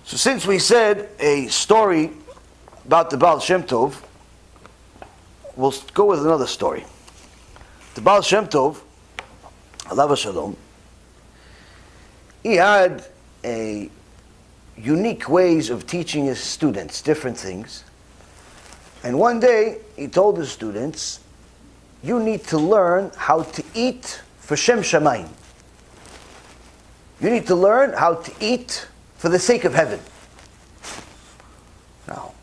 So since we said a story about the Baal Shem Tov, we'll go with another story. The Baal Shem Tov, Alav Shalom, he had a unique ways of teaching his students different things. And one day he told his students, you need to learn how to eat for Shem Shamayim. You need to learn how to eat for the sake of heaven. Now,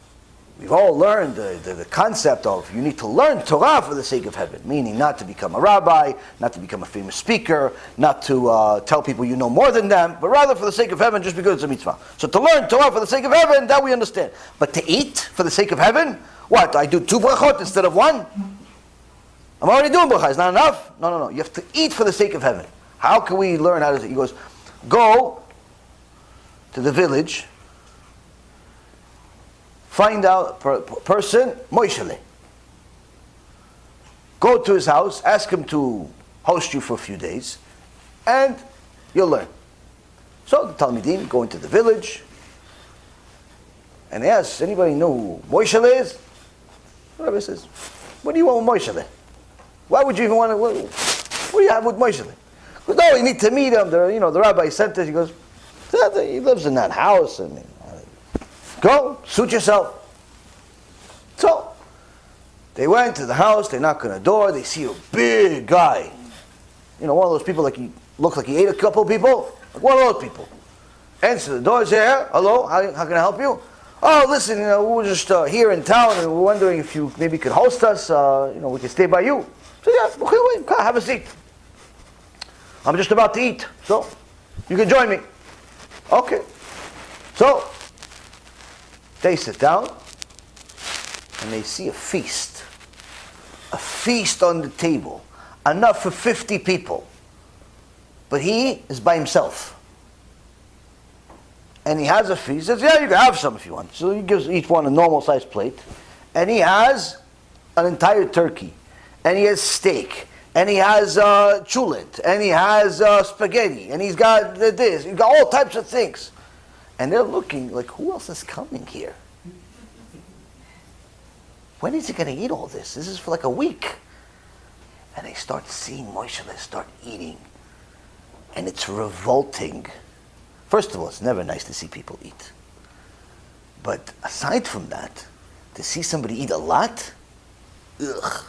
we've all learned the concept of you need to learn Torah for the sake of heaven, meaning not to become a rabbi, not to become a famous speaker, not to tell people you know more than them, but rather for the sake of heaven just because it's a mitzvah. So to learn Torah for the sake of heaven, that we understand. But to eat for the sake of heaven, what? I do 2 brachot instead of 1? I'm already doing brachot. It's not enough? No. You have to eat for the sake of heaven. How can we learn how to eat? He goes, go to the village, find out a person, Moishele. Go to his house, ask him to host you for a few days, and you'll learn. So the Talmidim go into the village, and they ask, anybody know who Moishele is? The Rabbi says, what do you want with Moishele? Why would you even want to, what do you have with Moishele? He goes, no, you need to meet him. The rabbi sent us. He goes, he lives in that house. And go, suit yourself. So, they went to the house, they knock on the door, they see a big guy. One of those people he looks like he ate a couple of people. Like one of those people. Answer the door, say, hello, how can I help you? Oh, listen, we were just here in town and we're wondering if you maybe could host us, we could stay by you. So yeah, okay, come, have a seat. I'm just about to eat, so you can join me. Okay. So, they sit down and they see a feast. A feast on the table. Enough for 50 people. But he is by himself. And he has a feast. He says, yeah, you can have some if you want. So he gives each one a normal sized plate. And he has an entire turkey. And he has steak. And he has chulet. And he has spaghetti. And he's got this. He's got all types of things. And they're looking like, who else is coming here? When is he going to eat all this? This is for like a week. And they start seeing Moshe start eating. And it's revolting. First of all, it's never nice to see people eat. But aside from that, to see somebody eat a lot, ugh.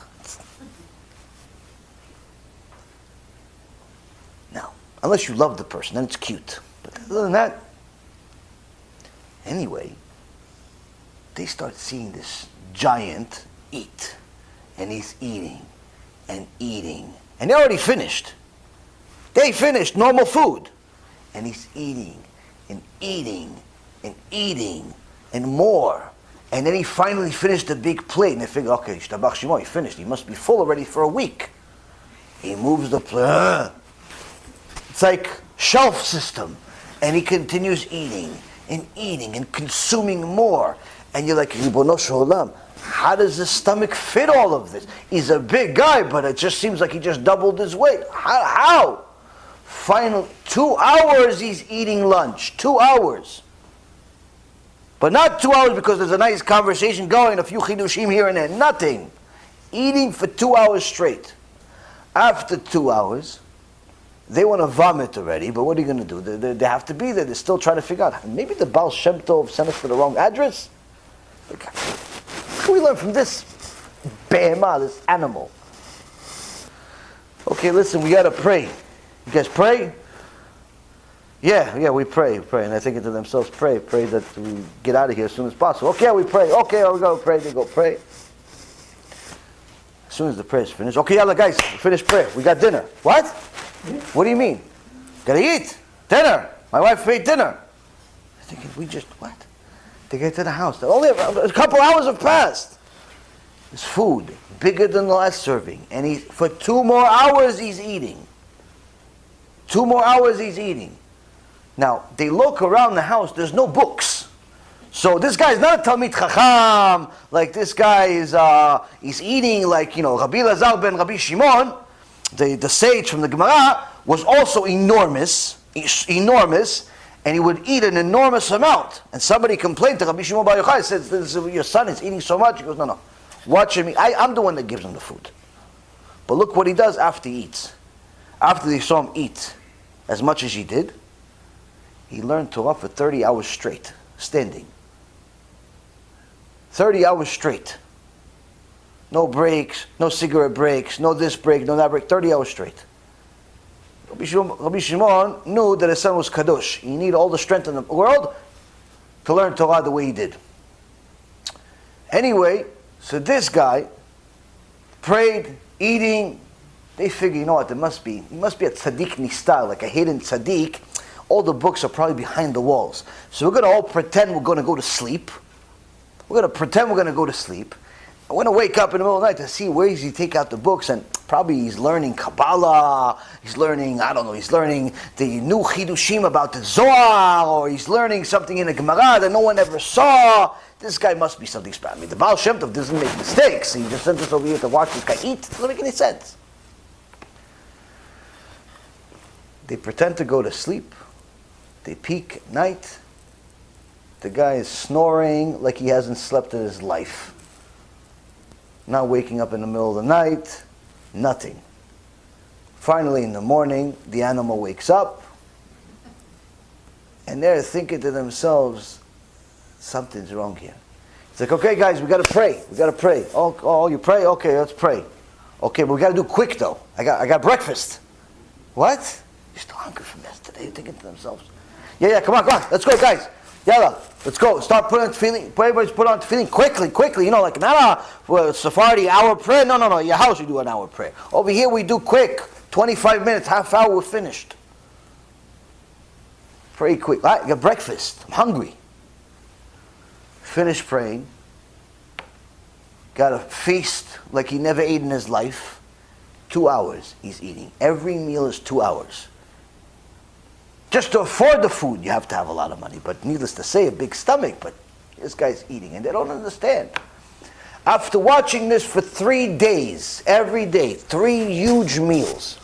Now, unless you love the person, then it's cute. But other than that, anyway, they start seeing this giant eat. And he's eating and eating. And they already finished. They finished normal food. And he's eating and eating and eating and more. And then he finally finished the big plate. And they figure, okay, Shtabach Shemo, he finished. He must be full already for a week. He moves the plate. It's like shelf system. And he continues eating and consuming more. And you're like, Ribono Shel Olam, how does his stomach fit all of this? He's a big guy, but it just seems like he just doubled his weight. How? Final 2 hours he's eating lunch. 2 hours. But not 2 hours because there's a nice conversation going, a few chidushim here and there. Nothing. Eating for 2 hours straight. After 2 hours, they want to vomit already, but what are you going to do? They have to be there. They're still trying to figure out. Maybe the Baal Shem Tov sent us to the wrong address? Like, what can we learn from this behemah, this animal? Okay, listen, we got to pray. You guys pray? Yeah, we pray. And they're thinking to themselves, pray that we get out of here as soon as possible. Okay, we pray. Okay, we go pray. They go pray. As soon as the prayer is finished, okay, yalla guys, we finished prayer. We got dinner. What? What do you mean? Gotta eat. Dinner. My wife ate dinner. I'm thinking, what? They get to the house. Only a couple hours have passed. There's food, bigger than the last serving. And for 2 more hours he's eating. 2 more hours he's eating. Now, they look around the house, there's no books. So this guy is not a Talmid Chacham, like this guy is he's eating like, Rabbi Lazar ben Rabbi Shimon, the sage from the Gemara, was also enormous, and he would eat an enormous amount. And somebody complained to Rabbi Shimon Bar Yochai, says, your son is eating so much. He goes, no, watch him eat. I'm the one that gives him the food. But look what he does after he eats. After they saw him eat as much as he did, he learned Torah for 30 hours straight, standing. 30 hours straight. No breaks, no cigarette breaks, no this break, no that break, 30 hours straight. Rabbi Shimon knew that his son was kadosh. He needed all the strength in the world to learn Torah the way he did. Anyway, so this guy prayed, eating. They figure, you know what, he must be a Tzadik Nistar, like a hidden Tzadik. All the books are probably behind the walls. So we're going to all pretend we're going to go to sleep. We're going to pretend we're going to go to sleep. I'm going to wake up in the middle of the night to see where does he take out the books, and probably he's learning Kabbalah, he's learning the new Chidushim about the Zohar, or he's learning something in the Gemara that no one ever saw. This guy must be something special. I mean, the Baal Shem Tov doesn't make mistakes. He just sent us over here to watch this guy eat. It doesn't make any sense. They pretend to go to sleep. They peek at night. The guy is snoring like he hasn't slept in his life. Not waking up in the middle of the night. Nothing. Finally, in the morning, the animal wakes up. And they're thinking to themselves, something's wrong here. It's like, okay, guys, we got to pray. We got to pray. Oh, you pray? Okay, let's pray. Okay, but we got to do quick, though. I got breakfast. What? You're still hungry from yesterday. You're thinking to themselves. Yeah, come on. Let's go, guys. Yalla, let's go. Start putting on tefillin. Everybody's put on tefillin quickly. You know, like, Sephardi hour prayer. No. Your house, you do an hour prayer. Over here, we do quick. 25 minutes, half hour, we're finished. Pray quick. All right, got breakfast. I'm hungry. Finish praying. Got a feast like he never ate in his life. 2 hours he's eating. Every meal is 2 hours. Just to afford the food, you have to have a lot of money. But needless to say, a big stomach. But this guy's eating, and they don't understand. After watching this for 3 days, every day, 3 huge meals,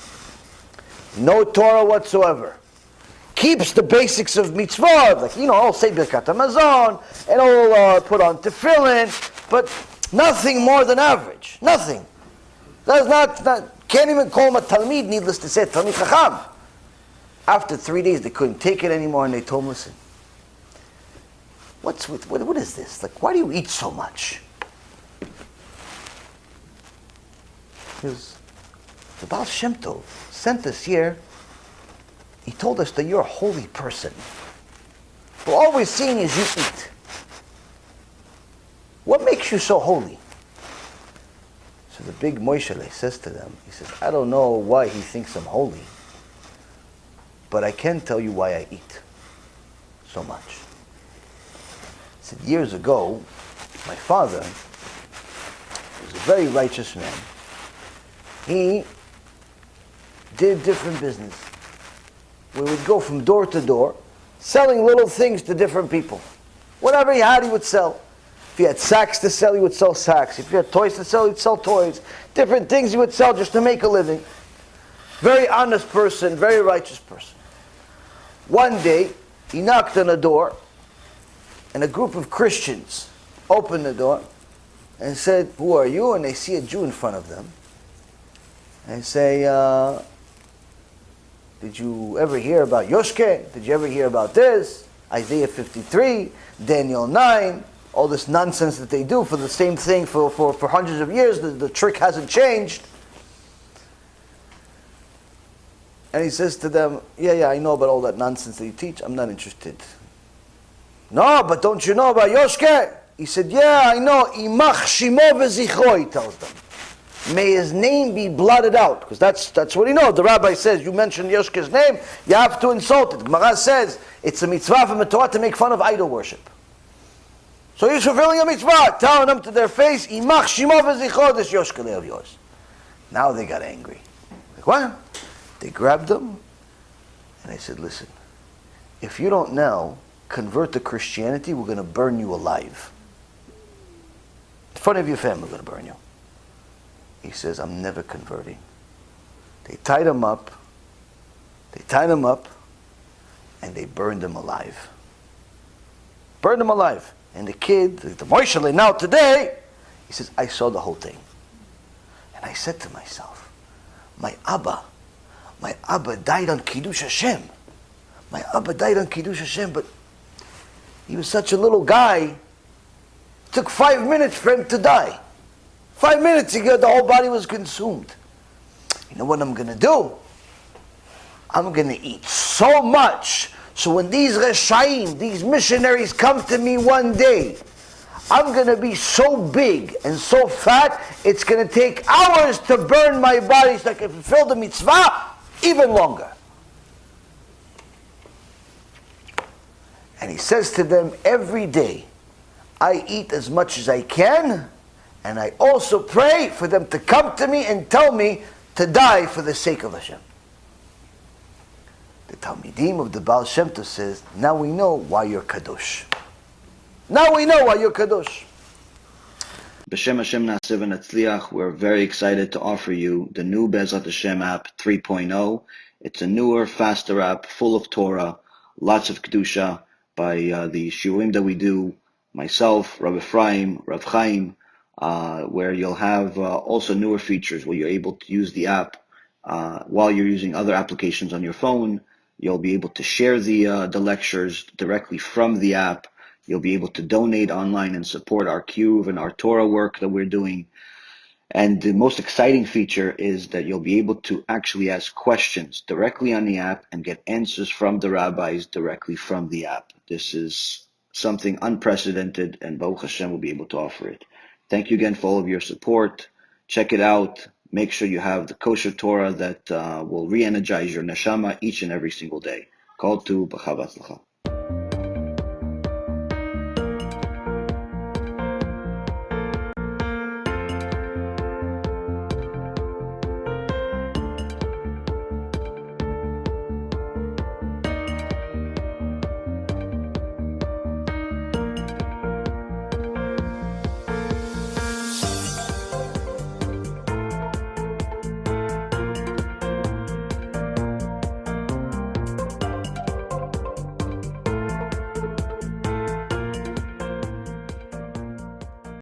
no Torah whatsoever, keeps the basics of mitzvah, like, I'll say Birkat HaMazon, and I'll put on tefillin, but nothing more than average. Nothing. That's not can't even call him a Talmid, needless to say, Talmid Chacham. After 3 days, they couldn't take it anymore, and they told him, listen, what is this? Like, why do you eat so much? Because the Baal Shem Tov sent us here. He told us that you're a holy person. But all we're seeing is you eat. What makes you so holy? So the big Moshe says to them, he says, I don't know why he thinks I'm holy, but I can tell you why I eat so much. He said, years ago, my father was a very righteous man. He did different business. We would go from door to door, selling little things to different people. Whatever he had, he would sell. If he had sacks to sell, he would sell sacks. If he had toys to sell, he'd sell toys. Different things he would sell just to make a living. Very honest person, very righteous person. One day, he knocked on a door, and a group of Christians opened the door and said, who are you? And they see a Jew in front of them. And say, did you ever hear about Yoshke? Did you ever hear about this? Isaiah 53, Daniel 9, all this nonsense that they do for the same thing for hundreds of years. The trick hasn't changed. And he says to them, yeah, I know about all that nonsense that you teach. I'm not interested. No, but don't you know about Yoshke? He said, yeah, I know. Imach shimo v'zichro, he tells them. May his name be blotted out. Because that's what he knows. The rabbi says, you mentioned Yoshke's name, you have to insult it. Gemara says, it's a mitzvah from the Torah to make fun of idol worship. So he's fulfilling a mitzvah, telling them to their face, Imach shimo v'zichro, this Yoshke of yours. Now they got angry. Like, what? They grabbed him, and they said, listen, if you don't now convert to Christianity, we're going to burn you alive. In front of your family, we're going to burn you. He says, I'm never converting. They tied him up. and they burned him alive. Burned him alive. And the kid, the Moishele now today, he says, I saw the whole thing. And I said to myself, my Abba died on Kiddush Hashem. My Abba died on Kiddush Hashem, but he was such a little guy. It took 5 minutes for him to die. 5 minutes, the whole body was consumed. You know what I'm going to do? I'm going to eat so much, so when these Reshaim, these missionaries come to me one day, I'm going to be so big and so fat, it's going to take hours to burn my body so I can fulfill the mitzvah even longer. And he says to them, every day, I eat as much as I can, and I also pray for them to come to me and tell me to die for the sake of Hashem. The Talmidim of the Baal Shem Tov says, now we know why you're Kadosh. Now we know why you're Kadosh. B'Shem Hashem Na'aseh v'Natzliach, we're very excited to offer you the new Be'ezrat Hashem app 3.0. It's a newer, faster app, full of Torah, lots of Kedusha by the Shiurim that we do, myself, Rabbi Ephraim, Rav Chaim, where you'll have also newer features where you're able to use the app while you're using other applications on your phone. You'll be able to share the lectures directly from the app. You'll be able to donate online and support our Kiruv and our Torah work that we're doing. And the most exciting feature is that you'll be able to actually ask questions directly on the app and get answers from the rabbis directly from the app. This is something unprecedented, and Baruch Hashem will be able to offer it. Thank you again for all of your support. Check it out. Make sure you have the kosher Torah that will re-energize your neshama each and every single day. Call to B'chava Tzlacha.